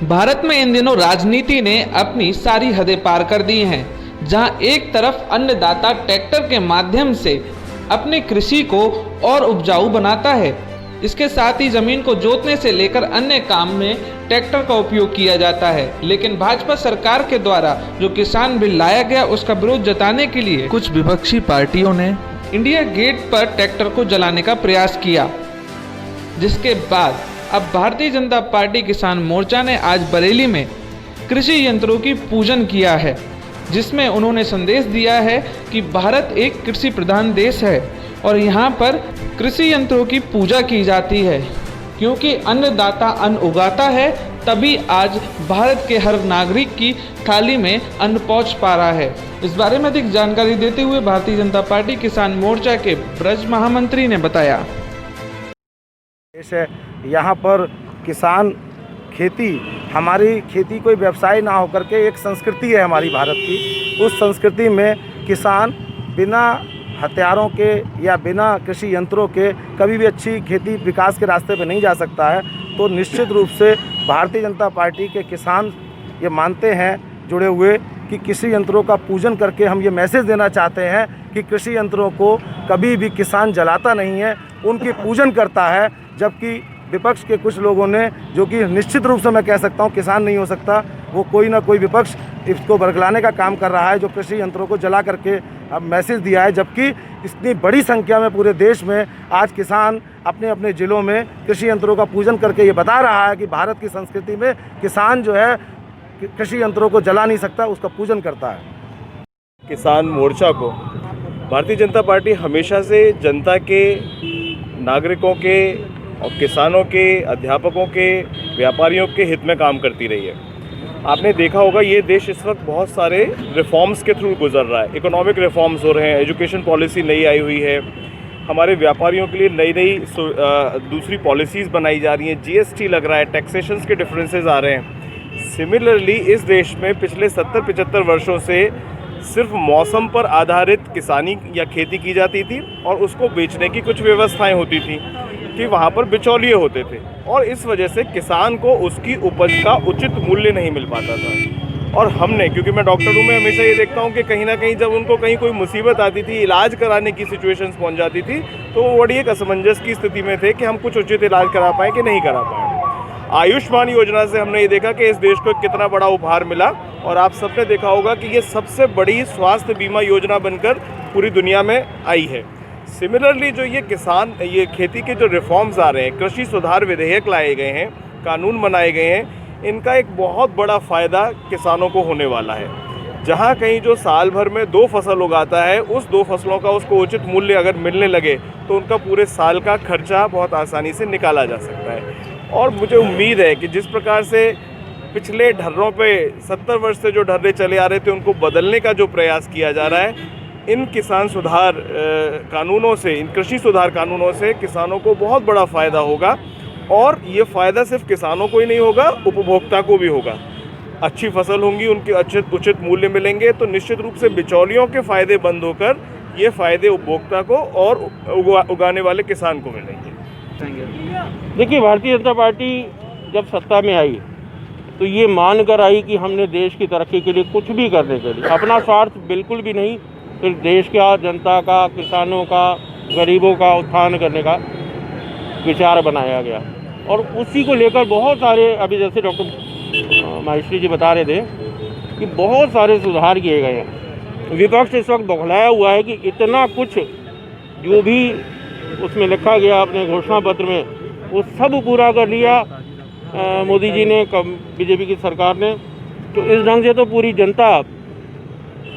भारत में इन दिनों राजनीति ने अपनी सारी हदें पार कर दी हैं, जहां एक तरफ अन्नदाता ट्रैक्टर के माध्यम से अपनी कृषि को और उपजाऊ बनाता है। इसके साथ ही जमीन को जोतने से लेकर अन्य काम में ट्रैक्टर का उपयोग किया जाता है। लेकिन भाजपा सरकार के द्वारा जो किसान बिल लाया गया, उसका विरोध जताने के लिए कुछ विपक्षी पार्टियों ने इंडिया गेट पर ट्रैक्टर को जलाने का प्रयास किया, जिसके बाद अब भारतीय जनता पार्टी किसान मोर्चा ने आज बरेली में कृषि यंत्रों की पूजन किया है, जिसमें उन्होंने संदेश दिया है कि भारत एक कृषि प्रधान देश है और यहाँ पर कृषि यंत्रों की पूजा की जाती है, क्योंकि अन्नदाता अन्न उगाता है, तभी आज भारत के हर नागरिक की थाली में अन्न पहुँच पा रहा है। इस बारे में अधिक जानकारी देते हुए भारतीय जनता पार्टी किसान मोर्चा के ब्रज महामंत्री ने बताया, यहाँ पर किसान खेती, हमारी खेती कोई व्यवसाय ना होकर के एक संस्कृति है हमारी भारत की। उस संस्कृति में किसान बिना हथियारों के या बिना कृषि यंत्रों के कभी भी अच्छी खेती विकास के रास्ते पे नहीं जा सकता है। तो निश्चित रूप से भारतीय जनता पार्टी के किसान ये मानते हैं जुड़े हुए कि कृषि यंत्रों का पूजन करके हम ये मैसेज देना चाहते हैं कि कृषि यंत्रों को कभी भी किसान जलाता नहीं है, उनकी पूजन करता है। जबकि विपक्ष के कुछ लोगों ने, जो कि निश्चित रूप से मैं कह सकता हूं किसान नहीं हो सकता, वो कोई ना कोई विपक्ष इसको बरगलाने का काम कर रहा है, जो कृषि यंत्रों को जला करके अब मैसेज दिया है। जबकि इतनी बड़ी संख्या में पूरे देश में आज किसान अपने अपने ज़िलों में कृषि यंत्रों का पूजन करके ये बता रहा है कि भारत की संस्कृति में किसान जो है कृषि यंत्रों को जला नहीं सकता, उसका पूजन करता है। किसान मोर्चा को भारतीय जनता पार्टी हमेशा से जनता के, नागरिकों के और किसानों के, अध्यापकों के, व्यापारियों के हित में काम करती रही है। आपने देखा होगा ये देश इस वक्त बहुत सारे रिफॉर्म्स के थ्रू गुजर रहा है। इकोनॉमिक रिफॉर्म्स हो रहे हैं, एजुकेशन पॉलिसी नई आई हुई है, हमारे व्यापारियों के लिए नई नई दूसरी पॉलिसीज़ बनाई जा रही हैं, जीएसटी लग रहा है, टैक्सेशंस के डिफरेंसेस आ रहे हैं। सिमिलरली इस देश में पिछले 70-75 वर्षों से सिर्फ मौसम पर आधारित किसानी या खेती की जाती थी और उसको बेचने की कुछ व्यवस्थाएं होती थी कि वहाँ पर बिचौलिए होते थे, और इस वजह से किसान को उसकी उपज का उचित मूल्य नहीं मिल पाता था। और हमने, क्योंकि मैं डॉक्टर हूँ, मैं हमेशा ये देखता हूँ कि कहीं ना कहीं जब उनको कहीं कोई मुसीबत आती थी, इलाज कराने की सिचुएशंस पहुँच जाती थी, तो वो बड़ी एक असमंजस की स्थिति में थे कि हम कुछ उचित इलाज करा पाएँ कि नहीं करा पाएँ। आयुष्मान योजना से हमने ये देखा कि इस देश को कितना बड़ा उपहार मिला, और आप सबने देखा होगा कि ये सबसे बड़ी स्वास्थ्य बीमा योजना बनकर पूरी दुनिया में आई है। सिमिलरली जो ये खेती के जो रिफॉर्म्स आ रहे हैं, कृषि सुधार विधेयक लाए गए हैं, कानून बनाए गए हैं, इनका एक बहुत बड़ा फ़ायदा किसानों को होने वाला है। जहाँ कहीं जो साल भर में 2 फसल उगाता है, उस 2 फसलों का उसको उचित मूल्य अगर मिलने लगे तो उनका पूरे साल का खर्चा बहुत आसानी से निकाला जा सकता है। और मुझे उम्मीद है कि जिस प्रकार से पिछले ढर्रों पे 70 वर्ष से जो ढर्रे चले आ रहे थे, उनको बदलने का जो प्रयास किया जा रहा है, इन किसान सुधार कानूनों से, इन कृषि सुधार कानूनों से किसानों को बहुत बड़ा फ़ायदा होगा। और ये फ़ायदा सिर्फ किसानों को ही नहीं होगा, उपभोक्ता को भी होगा। अच्छी फसल होंगी, उनके उचित मूल्य मिलेंगे, तो निश्चित रूप से बिचौलियों के फ़ायदे बंद होकर ये फ़ायदे उपभोक्ता को और उगाने वाले किसान को मिलेंगे। देखिए, भारतीय जनता पार्टी जब सत्ता में आई तो ये मान कर आई कि हमने देश की तरक्की के लिए कुछ भी करने के लिए, अपना स्वार्थ बिल्कुल भी नहीं, फिर देश का, जनता का, किसानों का, गरीबों का उत्थान करने का विचार बनाया गया। और उसी को लेकर बहुत सारे, अभी जैसे डॉक्टर माहेश्वरी जी बता रहे थे कि बहुत सारे सुधार किए गए हैं। विपक्ष इस वक्त बौखलाया हुआ है कि इतना कुछ जो भी उसमें लिखा गया अपने घोषणा पत्र में, वो सब पूरा कर लिया मोदी जी ने, बीजेपी की सरकार ने। तो इस ढंग से तो पूरी जनता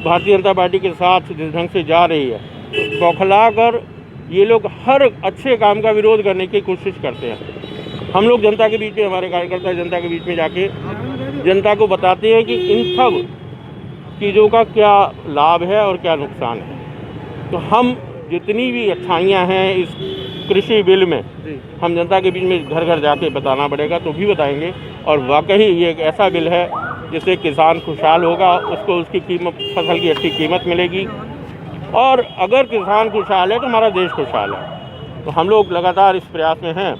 भारतीय जनता पार्टी के साथ जिस ढंग से जा रही है, बौखला कर ये लोग हर अच्छे काम का विरोध करने की कोशिश करते हैं। हम लोग जनता के बीच में, हमारे कार्यकर्ता जनता के बीच में जाके जनता को बताते हैं कि इन सब चीज़ों का क्या लाभ है और क्या नुकसान है। तो हम जितनी भी अच्छाइयाँ हैं इस कृषि बिल में, हम जनता के बीच में घर घर जाके बताना पड़ेगा, तो भी बताएंगे। और वाकई ये एक ऐसा बिल है जिससे किसान खुशहाल होगा, उसको उसकी कीमत, फसल की अच्छी कीमत मिलेगी। और अगर किसान खुशहाल है तो हमारा देश खुशहाल है। तो हम लोग लगातार इस प्रयास में हैं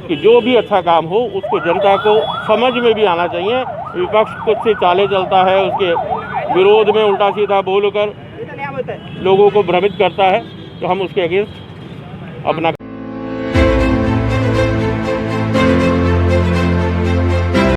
कि जो भी अच्छा काम हो उसको जनता को समझ में भी आना चाहिए। विपक्ष कुछ से चाले चलता है, उसके विरोध में उल्टा सीधा बोलकर लोगों को भ्रमित करता है, तो हम उसके अगेंस्ट अपना